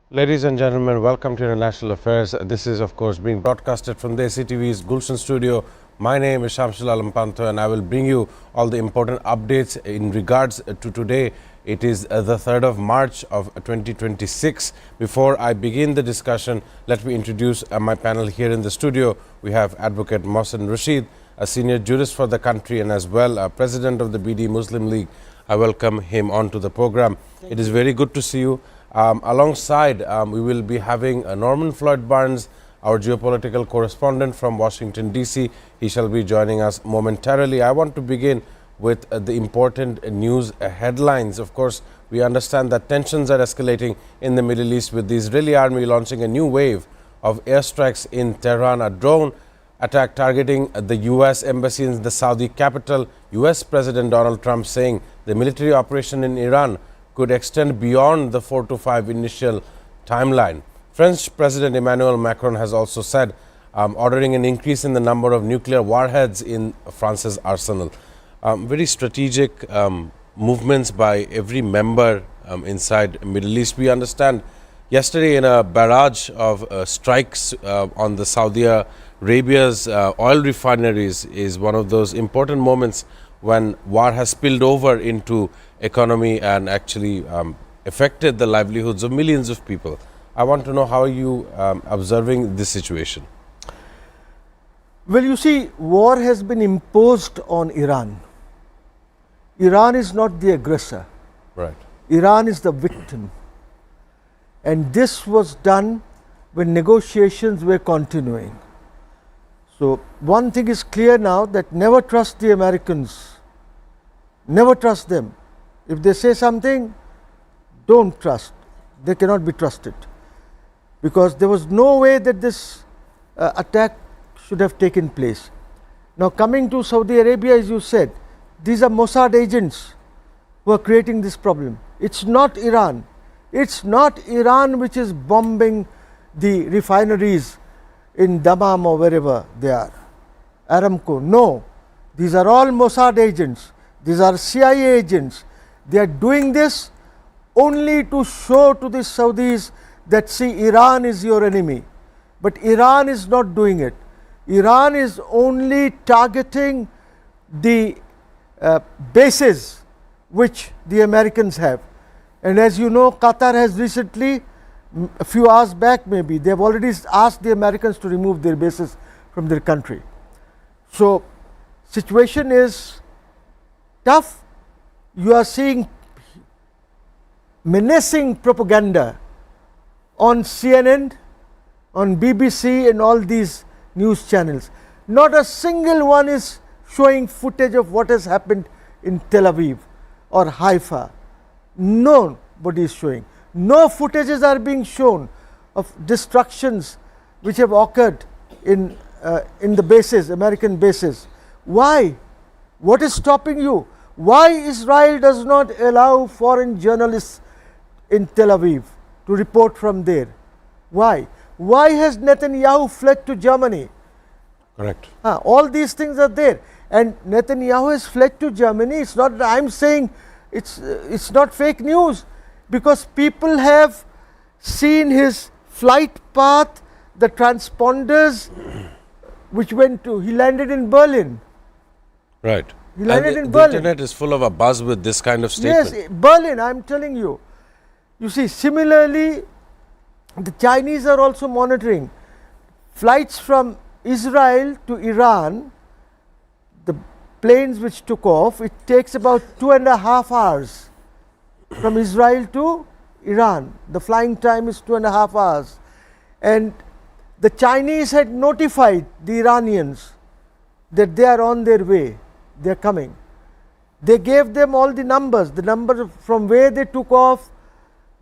Ladies and gentlemen, welcome to International Affairs. This is, of course, being broadcasted from the SATV's Gulshan studio. My name is Shamsul Alam Panto, and I will bring you all the important updates in regards to today. It is the 3rd of March of 2026. Before I begin the discussion, let me introduce my panel here in the studio. We have Advocate Mohsen Rashid, a senior jurist for the country and as well a president of the BD Muslim League. I welcome him onto the program. It is very good to see you. Alongside, we will be having Norman Floyd Barnes, our geopolitical correspondent from Washington, D.C. He shall be joining us momentarily. I want to begin with the important news headlines. Of course, we understand that tensions are escalating in the Middle East with the Israeli army launching a new wave of airstrikes in Tehran. A drone attack targeting the U.S. embassy in the Saudi capital. U.S. President Donald Trump saying the military operation in Iran could extend beyond the 4 to 5 initial timeline. French President Emmanuel Macron has also said ordering an increase in the number of nuclear warheads in France's arsenal. Very strategic movements by every member inside Middle East. We understand yesterday in a barrage of strikes on the Saudi Arabia's oil refineries is one of those important moments when war has spilled over into economy and actually affected the livelihoods of millions of people. I want to know how are you observing this situation? Well, you see, war has been imposed on Iran. Iran is not the aggressor. Right. Iran is the victim. And this was done when negotiations were continuing. So, one thing is clear now, that never trust the Americans. Never trust them. If they say something, don't trust. They cannot be trusted. Because there was no way that this attack should have taken place. Now, coming to Saudi Arabia, as you said, these are Mossad agents who are creating this problem. It's not Iran. It's not Iran which is bombing the refineries in Dammam or wherever they are. Aramco. No. These are all Mossad agents. These are CIA agents. They are doing this only to show to the Saudis that, see, Iran is your enemy. But Iran is not doing it. Iran is only targeting the bases which the Americans have. And as you know, Qatar has recently, a few hours back maybe, they have already asked the Americans to remove their bases from their country. So, situation is tough. You are seeing menacing propaganda on CNN, on BBC and all these news channels. Not a single one is showing footage of what has happened in Tel Aviv or Haifa. Nobody is showing. No footages are being shown of destructions which have occurred in the bases, American bases. Why? What is stopping you? Why Israel does not allow foreign journalists in Tel Aviv to report from there? Why? Why has Netanyahu fled to Germany? Correct. All these things are there. And Netanyahu has fled to Germany. It's not, I'm saying it's not fake news, because people have seen his flight path, the transponders which went to, he landed in Berlin. Right. He landed in the Berlin. internet is full of a buzz with this kind of statement. Yes, Berlin, I'm telling you. You see, similarly, the Chinese are also monitoring flights from Israel to Iran. The planes which took off, it takes about 2.5 hours from Israel to Iran. The flying time is 2.5 hours. And the Chinese had notified the Iranians that they are on their way. They are coming. They gave them all the numbers from where they took off,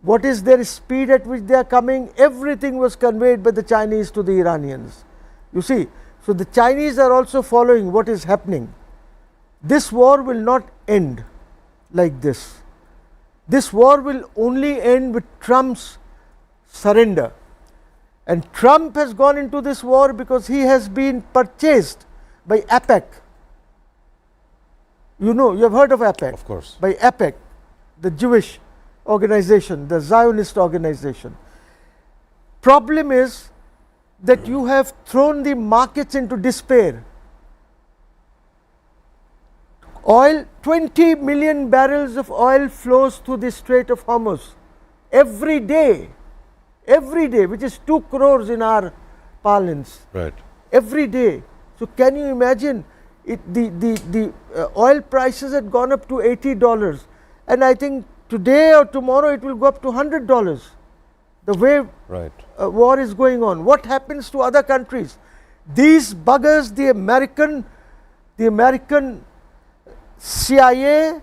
what is their speed at which they are coming. Everything was conveyed by the Chinese to the Iranians. You see, so the Chinese are also following what is happening. This war will not end like this. This war will only end with Trump's surrender. And Trump has gone into this war because he has been purchased by AIPAC. You know, you have heard of AIPAC. Of course. By AIPAC, the Jewish organization, the Zionist organization. problem is that you have thrown the markets into despair. Oil, 20 million barrels of oil flows through the Strait of Hormuz every day, which is 2 crores in our parlance. Right. Every day. So can you imagine the oil prices had gone up to $80, and I think today or tomorrow it will go up to $100. The way Right. war is going on. What happens to other countries? These buggers, the American CIA,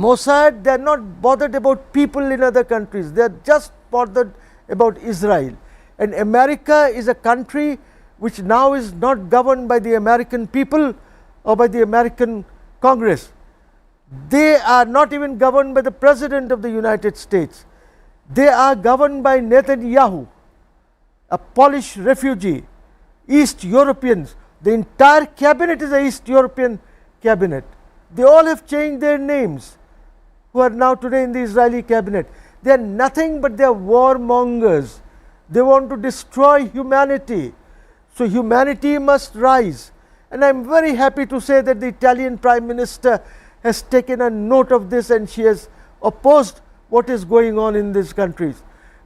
Mossad, they are not bothered about people in other countries. They are just bothered about Israel. And America is a country which now is not governed by the American people or by the American Congress. They are not even governed by the President of the United States. They are governed by Netanyahu, a Polish refugee, East Europeans. The entire cabinet is an East European cabinet. They all have changed their names, who are now today in the Israeli cabinet. They are nothing but they are warmongers. They want to destroy humanity. So humanity must rise. And I am very happy to say that the Italian Prime Minister has taken a note of this, and she has opposed what is going on in these countries.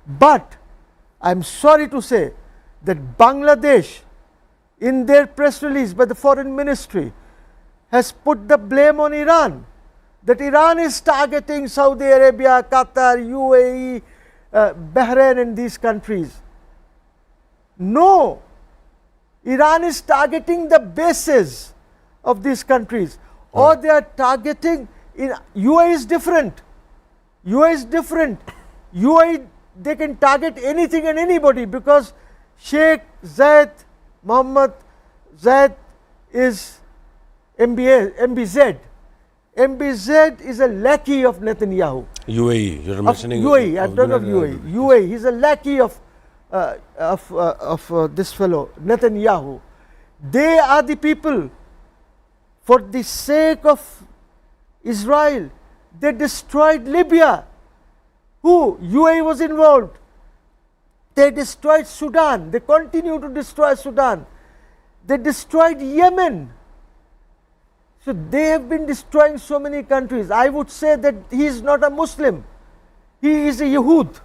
But I am sorry to say that Bangladesh, in their press release by the Foreign Ministry, has put the blame on Iran, that Iran is targeting Saudi Arabia, Qatar, UAE, Bahrain and these countries. No, Iran is targeting the bases of these countries, or they are targeting, UAE is different. UAE is different. UAE, they can target anything and anybody, because Sheikh Zayed Mohammed Zayed is MBZ. MBZ is a lackey of Netanyahu. UAE, you're mentioning UAE, I'm talking of UAE. UAE, he's a lackey of this fellow, Netanyahu. They are the people, for the sake of Israel, they destroyed Libya. Who? UAE was involved. They destroyed Sudan. They continue to destroy Sudan. They destroyed Yemen. So they have been destroying so many countries. I would say that he is not a Muslim. He is a Yahud.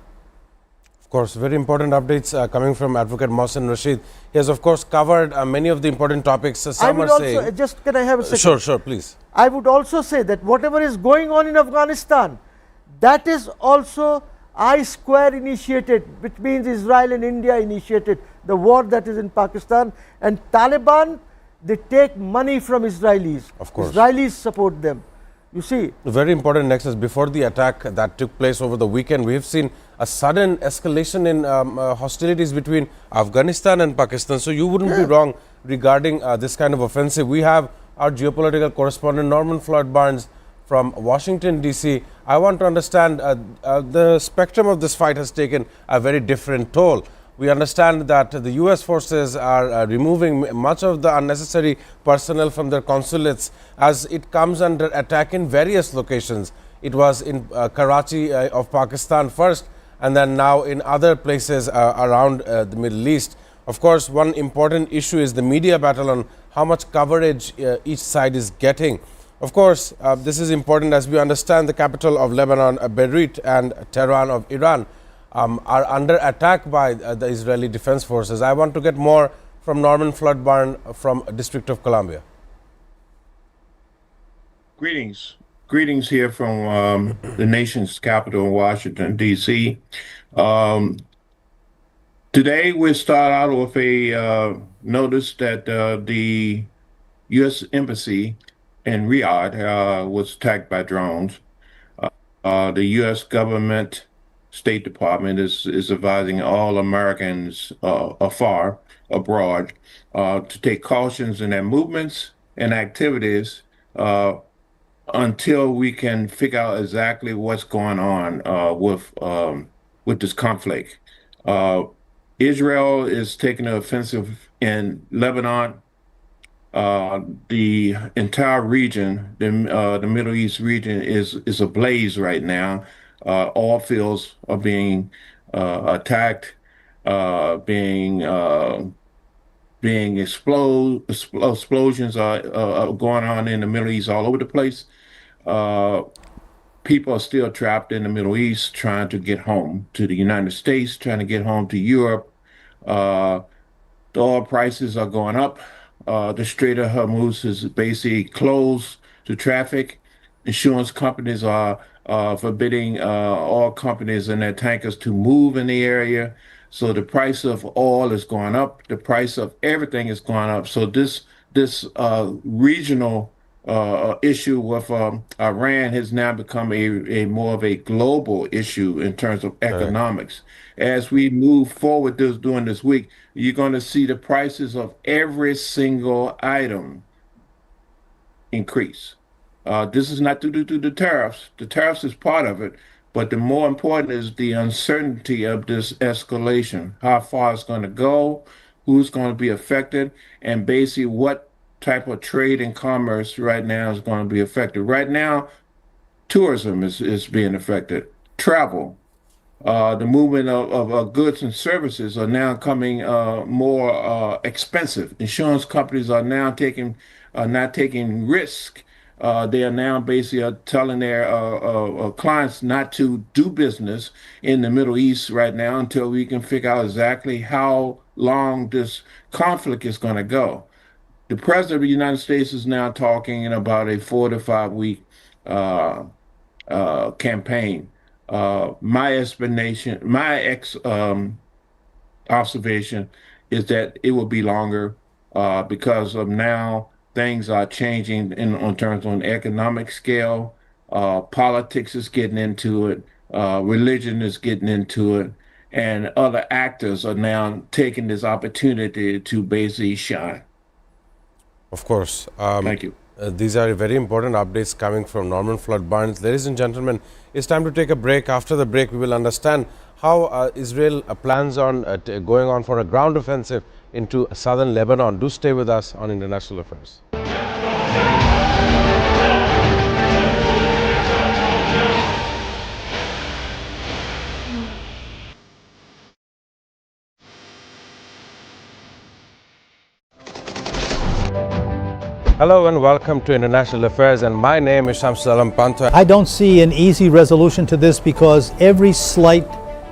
Of course, very important updates coming from Advocate Mohsen Rashid. He has, of course, covered many of the important topics. Some I would are also, saying, just can I have a second? Sure, please. I would also say that whatever is going on in Afghanistan, that is also I-Square initiated, which means Israel and India initiated the war that is in Pakistan, and Taliban, they take money from Israelis. Of course. Israelis support them. You see. Very important nexus. Before the attack that took place over the weekend, we have seen a sudden escalation in hostilities between Afghanistan and Pakistan. So you wouldn't be wrong regarding this kind of offensive. We have our geopolitical correspondent Norman Floyd Barnes from Washington, D.C. I want to understand the spectrum of this fight has taken a very different toll. We understand that the U.S. forces are removing much of the unnecessary personnel from their consulates as it comes under attack in various locations. It was in Karachi of Pakistan first, and then now in other places around the Middle East. Of course, one important issue is the media battle on how much coverage each side is getting. Of course, this is important as we understand the capital of Lebanon, Beirut, and Tehran of Iran are under attack by the Israeli Defense Forces. I want to get more from Norman Flood Barn from District of Columbia. Greetings. Greetings here from the nation's capital in Washington, D.C. Today we'll start out with a notice that the U.S. Embassy in Riyadh was attacked by drones. The U.S. government, State Department is advising all Americans afar, abroad, to take cautions in their movements and activities until we can figure out exactly what's going on with this conflict. Israel is taking an offensive in Lebanon. The entire region, the Middle East region, is ablaze right now. Oil fields are being attacked. being explosions are going on in the Middle East all over the place. People are still trapped in the Middle East trying to get home to the United States, trying to get home to Europe. Uh, the oil prices are going up. The Strait of Hormuz is basically closed to traffic. Insurance companies are forbidding oil companies and their tankers to move in the area. So the price of oil is going up. The price of everything is going up. So this regional issue with Iran has now become a more of a global issue in terms of Correct. economics. As we move forward during this week, you're going to see the prices of every single item increase. This is not due to the tariffs. The tariffs is part of it, but the more important is the uncertainty of this escalation, how far it's going to go, who's going to be affected, and basically what type of trade and commerce right now is going to be affected. Right now, tourism is being affected, travel, the movement of goods and services are now coming more expensive. Insurance companies are now not taking risk. They are now basically telling their clients not to do business in the Middle East right now until we can figure out exactly how long this conflict is going to go. The president of the United States is now talking about a 4 to 5 week uh, campaign. My explanation, my ex observation is that it will be longer because of now things are changing on terms on economic scale. Politics is getting into it. Religion is getting into it. And other actors are now taking this opportunity to basically shine. Of course. Thank you. These are very important updates coming from Norman Flood Barnes. Ladies and gentlemen, it's time to take a break. After the break, we will understand how Israel plans on going on for a ground offensive into southern Lebanon. Do stay with us on International Affairs. Hello and welcome to International Affairs, and my name is Shamsul Alam Pantha. I don't see an easy resolution to this because every slight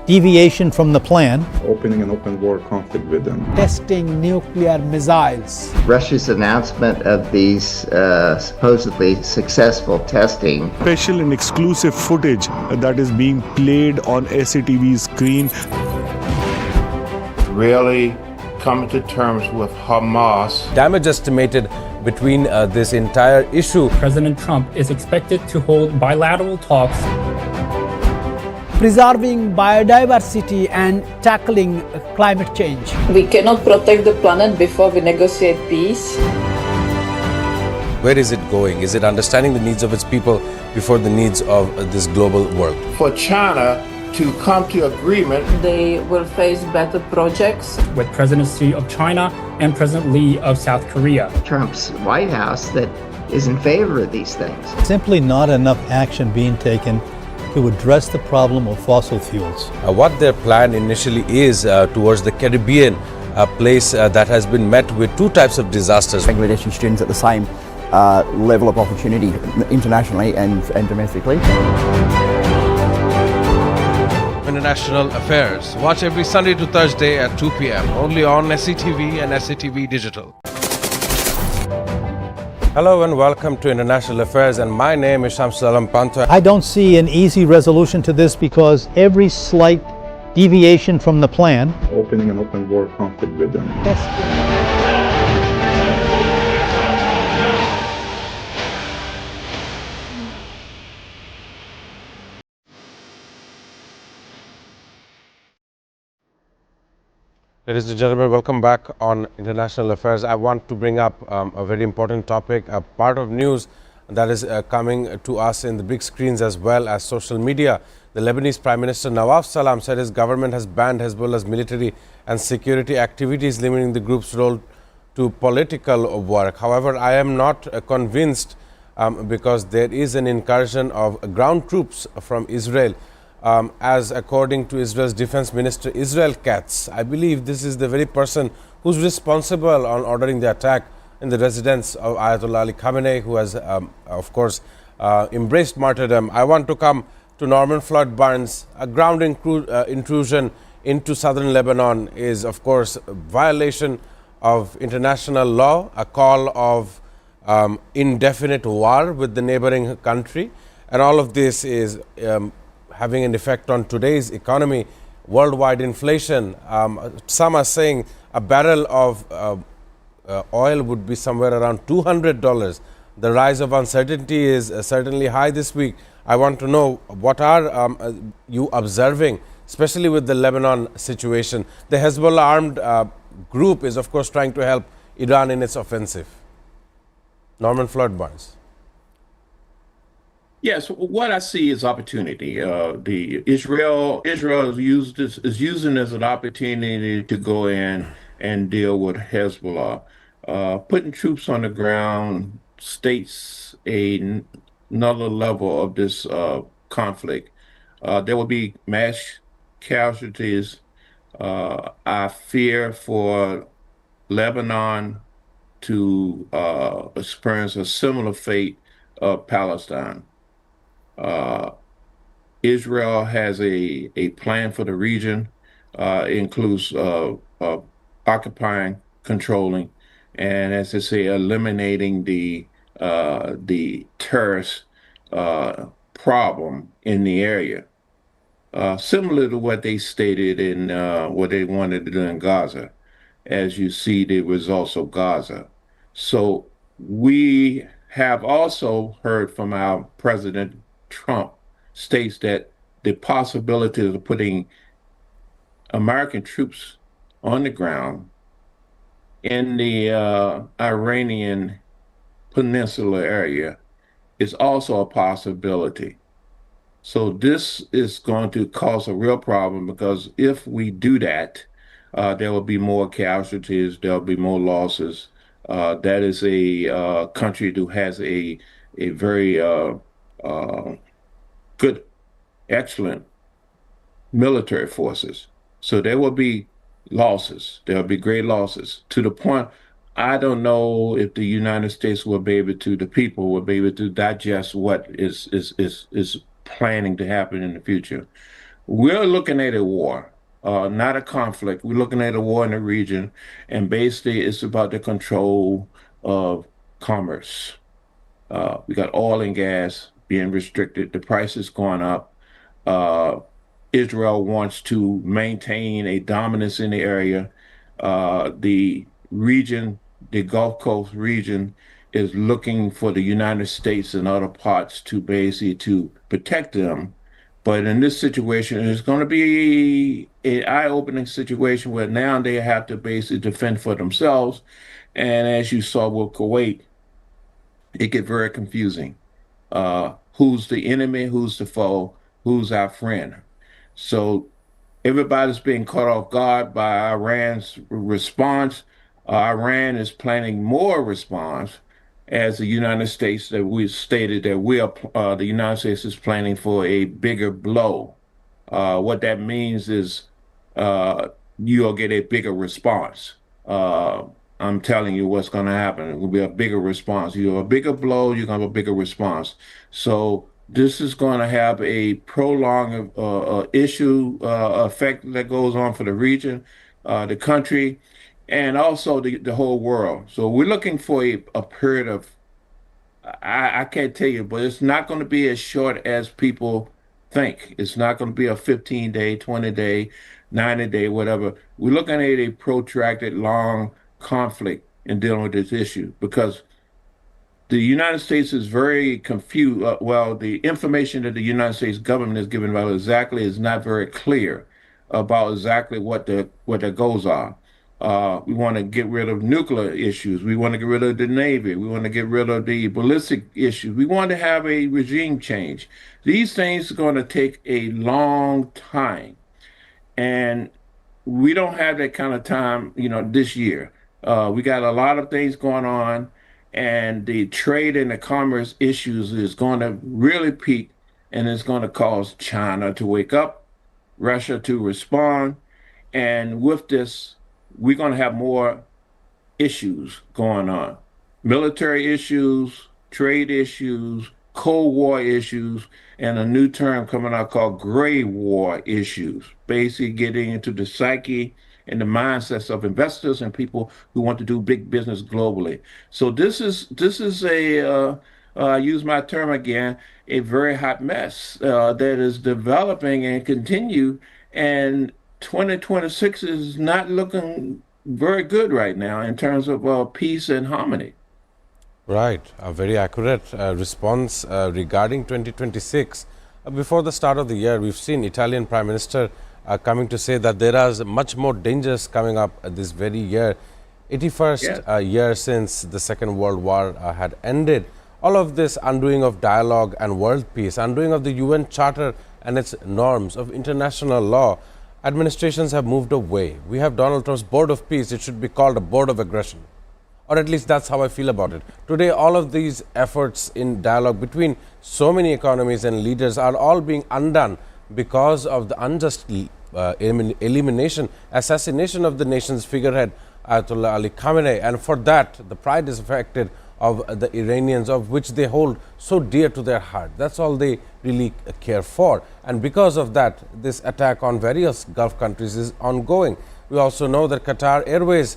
deviation from the plan, opening an open war conflict with them. Testing nuclear missiles. Russia's announcement of these supposedly successful testing. Special and exclusive footage that is being played on SATV's screen. Really coming to terms with Hamas. Damage estimated between this entire issue. President Trump is expected to hold bilateral talks. Preserving biodiversity and tackling climate change. We cannot protect the planet before we negotiate peace. Where is it going? Is it understanding the needs of its people before the needs of this global world? For China to come to agreement, they will face better projects. With President Xi of China and President Lee of South Korea. Trump's White House that is in favor of these things. simply not enough action being taken to address the problem of fossil fuels. What their plan initially is towards the Caribbean, a place that has been met with two types of disasters. Bangladeshi students at the same level of opportunity internationally and domestically. International Affairs. Watch every Sunday to Thursday at 2 p.m. only on SATV and SATV Digital. Hello and welcome to International Affairs, and my name is Shamsul Alam Pantha. I don't see an easy resolution to this because every slight deviation from the plan, Opening an open war conflict with them. Ladies and gentlemen, welcome back on International Affairs. I want to bring up a very important topic, a part of news that is coming to us in the big screens as well as social media. The Lebanese Prime Minister Nawaf Salam said his government has banned Hezbollah's military and security activities, limiting the group's role to political work. However, I am not convinced because there is an incursion of ground troops from Israel as according to Israel's defense minister Israel Katz. I believe this is the very person who's responsible on ordering the attack in the residence of Ayatollah Ali Khamenei, who has, of course, embraced martyrdom. I want to come to Norman Floyd Barnes. A ground intrusion into southern Lebanon is, of course, a violation of international law, a call of indefinite war with the neighboring country. And all of this is having an effect on today's economy, worldwide inflation. Some are saying a barrel of oil would be somewhere around $200. The rise of uncertainty is certainly high this week. I want to know, what are you observing, especially with the Lebanon situation? The Hezbollah armed group is, of course, trying to help Iran in its offensive. Norman Floyd Barnes. Yes, what I see is opportunity. The Israel is using this as an opportunity to go in and deal with Hezbollah. Putting troops on the ground states another level of this conflict. There will be mass casualties. I fear for Lebanon to experience a similar fate of Palestine. Israel has a plan for the region. It includes occupying, controlling, and, as I say, eliminating the terrorist problem in the area. Similar to what they stated in what they wanted to do in Gaza, as you see the results of Gaza. So we have also heard from our President Trump states that the possibility of putting American troops on the ground in the Iranian Peninsula area is also a possibility. So this is going to cause a real problem, because if we do that, there will be more casualties, there will be more losses. That is a country that has a very good, excellent military forces. So there will be losses. There will be great losses, to the point I don't know if the United States will be able to, the people will be able to digest what is planning to happen in the future. We're looking at a war, not a conflict. We're looking at a war in the region, and basically it's about the control of commerce. We got oil and gas being restricted. The price is going up. Israel wants to maintain a dominance in the area. The region, the Gulf Coast region, is looking for the United States and other parts to basically to protect them. But in this situation, it's going to be an eye-opening situation where now they have to basically defend for themselves. And as you saw with Kuwait, it get very confusing. Who's the enemy? Who's the foe? Who's our friend? So everybody's being caught off guard by Iran's response. Iran is planning more response, as the United States, that we stated that the United States is planning for a bigger blow. What that means is you'll get a bigger response. I'm telling you what's going to happen. It will be a bigger response. You have a bigger blow, you're going to have a bigger response. So this is going to have a prolonged issue effect that goes on for the region, the country, and also the whole world. So we're looking for a period of, I can't tell you, but it's not going to be as short as people think. It's not going to be a 15-day, 20-day, 90-day, whatever. We're looking at a protracted, long conflict in dealing with this issue, because the United States is very confused. The information that the United States government is giving about exactly is not very clear about exactly what their goals are. We want to get rid of nuclear issues. We want to get rid of the Navy. We want to get rid of the ballistic issues. We want to have a regime change. These things are going to take a long time, and we don't have that kind of time, this year. We got a lot of things going on, and the trade and the commerce issues is going to really peak and it's going to cause China to wake up, Russia to respond. And with this, we're going to have more issues going on, military issues, trade issues, Cold War issues, and a new term coming out called gray war issues, basically getting into the psyche and the mindsets of investors and people who want to do big business globally. So this is I use my term again, a very hot mess that is developing and continue. And 2026 is not looking very good right now in terms of peace and harmony. Right, a very accurate response regarding 2026. Before the start of the year, we've seen Italian Prime Minister coming to say that there is much more dangers coming up this very year. 81st year since the Second World War had ended. All of this undoing of dialogue and world peace, undoing of the UN Charter and its norms of international law, administrations have moved away. We have Donald Trump's Board of Peace. It should be called a Board of Aggression. Or at least that's how I feel about it. Today, all of these efforts in dialogue between so many economies and leaders are all being undone because of the unjust elimination, assassination of the nation's figurehead, Ayatollah Ali Khamenei. And for that, the pride is affected of the Iranians, of which they hold so dear to their heart. That's all they really care for. And because of that, this attack on various Gulf countries is ongoing. We also know that Qatar Airways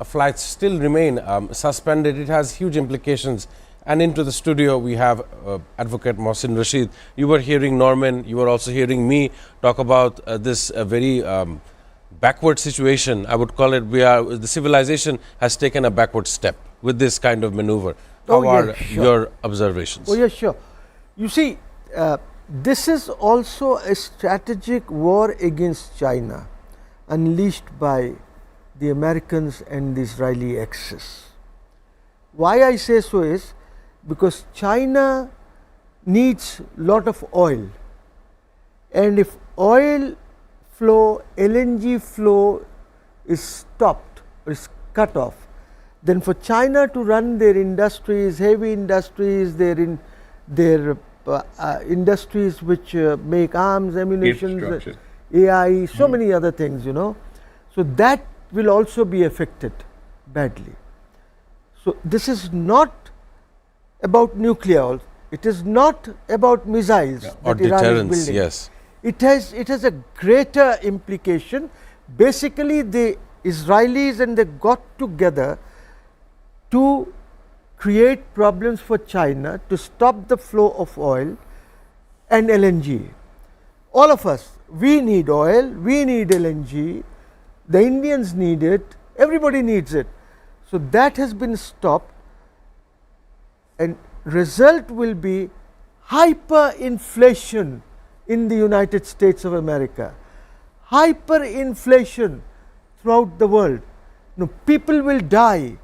flights still remain suspended. It has huge implications. And into the studio, we have Advocate Mohsin Rashid. You were hearing Norman, you were also hearing me talk about this very backward situation. I would call it, the civilization has taken a backward step with this kind of maneuver. How are your observations? Oh, yeah, sure. You see, this is also a strategic war against China unleashed by the Americans and the Israeli axis. Why I say so is because China needs a lot of oil, and if oil flow, LNG flow is stopped or is cut off, then for China to run their industries, heavy industries, their industries which make arms, ammunition, AI, so many other things, you know. So that will also be affected badly. So this is not about nuclear, it is not about missiles or that Iran deterrence, is building. yes. It has a greater implication. Basically, the Israelis and they got together to create problems for China to stop the flow of oil and LNG. All of us, we need oil, we need LNG, the Indians need it, everybody needs it. So that has been stopped, and result will be hyperinflation in the United States of America, hyperinflation throughout the world. No, people will die,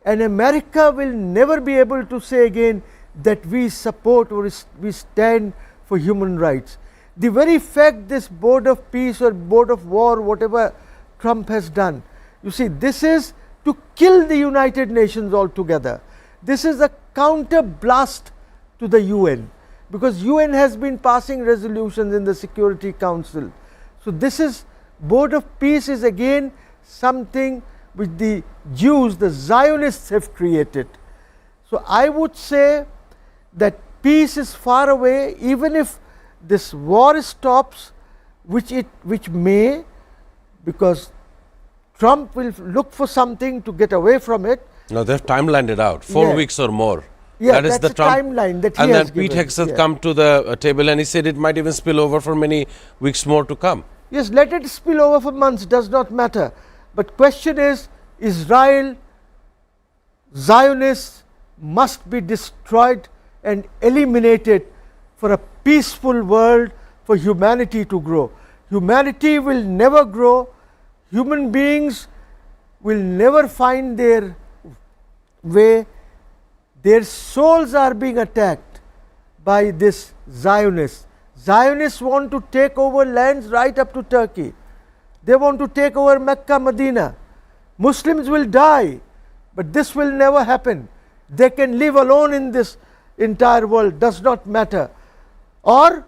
and America will never be able to say again that we support or we stand for human rights. The very fact this Board of Peace or Board of War, whatever Trump has done, you see, this is to kill the United Nations altogether. This is a counter blast to the UN, because UN has been passing resolutions in the Security Council. So this is, Board of Peace is again something which the Jews, the Zionists have created. So I would say that peace is far away, even if this war stops, which may, because Trump will look for something to get away from it. No, they've timelined it out, 4 weeks or more. Yeah, that is that's the Trump timeline that he and has then Pete given. Hicks has come to the table and he said it might even spill over for many weeks more to come. Yes, let it spill over for months, does not matter. But question is, Israel, Zionists must be destroyed and eliminated for a peaceful world, for humanity to grow. Humanity will never grow, human beings will never find their way, their souls are being attacked by this Zionists. Zionists want to take over lands right up to Turkey. They want to take over Mecca, Medina. Muslims will die, but this will never happen. They can live alone in this entire world, does not matter. Or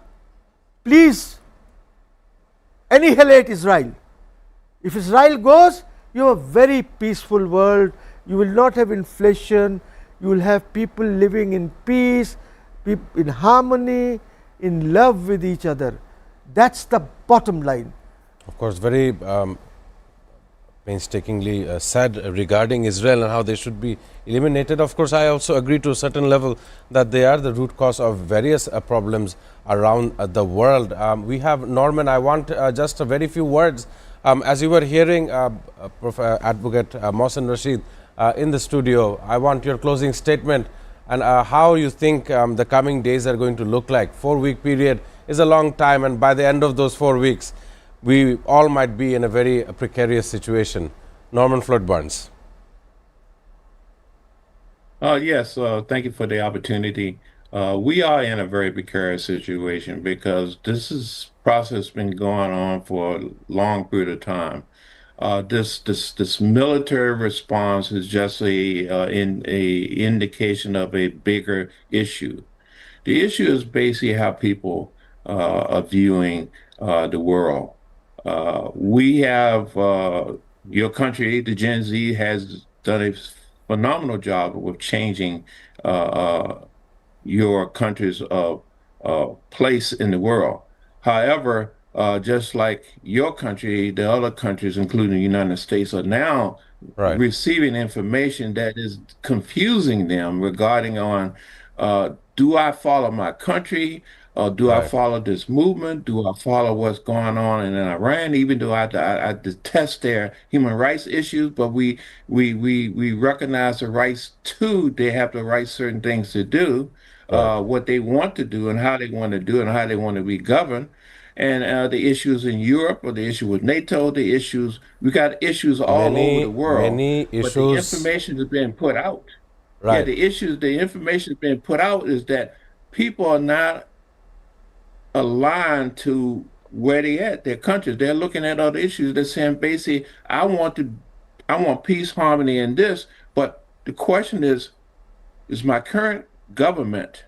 please annihilate Israel. If Israel goes, you have a very peaceful world. You will not have inflation. You will have people living in peace, in harmony, in love with each other. That's the bottom line. Of course, very painstakingly said regarding Israel and how they should be eliminated. Of course, I also agree to a certain level that they are the root cause of various problems around the world. We have Norman. I want just a very few words. As you were hearing Advocate Mohsen Rashid in the studio, I want your closing statement and how you think the coming days are going to look like. 4-week period is a long time, and by the end of those 4 weeks, we all might be in a very precarious situation. Norman Flood Barnes. Yes, thank you for the opportunity. We are in a very precarious situation because this process been going on for a long period of time. This military response is just a indication of a bigger issue. The issue is basically how people are viewing the world. We have your country, the Gen Z, has done a phenomenal job of changing your country's place in the world. However, just like your country, the other countries, including the United States, are now receiving information that is confusing them regarding on do I follow my country? Do I follow this movement? Do I follow what's going on in Iran? Even though I detest their human rights issues, but we recognize the rights to. They have the right certain things to do, what they want to do, and how they want to do it, and how they want to be governed. And the issues in Europe, or the issue with NATO, the issues we got issues all over the world. Many but issues. the information is being put out. Yeah, the information that's being put out is that people are not aligned to where they at, their countries. They're looking at other issues. They're saying basically, I want peace, harmony, and this. But the question is my current government,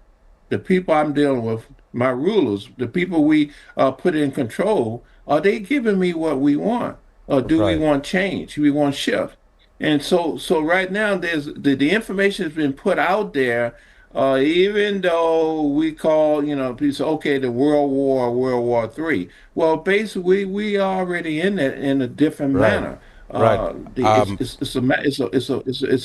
the people I'm dealing with, my rulers, the people we put in control, are they giving me what we want? Or do we want change? We want shift. And so right now, there's the information has been put out there. Even though we call, people say, okay, the World War III. Well, basically, we are already in that in a different manner. It's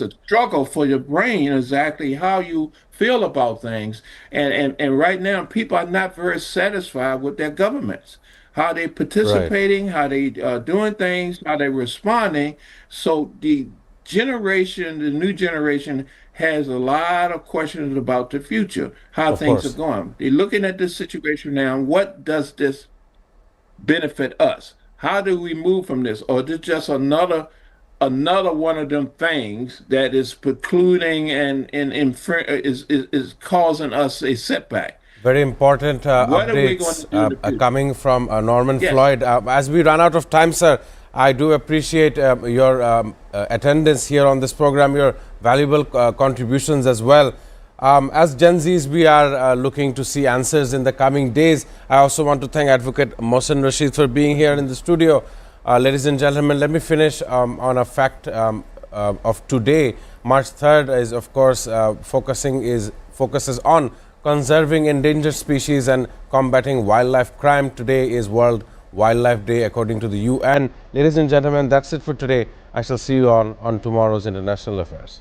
a struggle for your brain exactly how you feel about things. And right now, people are not very satisfied with their governments, how they participating, how they doing things, how they responding. So the new generation has a lot of questions about the future, how things are going. They're looking at this situation now. What does this benefit us? How do we move from this? Or is this just another one of them things that is precluding and is causing us a setback? Very important updates coming from Norman Floyd. As we run out of time, sir, I do appreciate your attendance here on this program, your valuable contributions as well. As Gen Zs, we are looking to see answers in the coming days. I also want to thank Advocate Mohsen Rashid for being here in the studio. Ladies and gentlemen, let me finish on a fact of today. March 3rd is, of course, focuses on conserving endangered species and combating wildlife crime. Today is World Wildlife Day according to the UN. Ladies and gentlemen, that's it for today. I shall see you on tomorrow's International Affairs.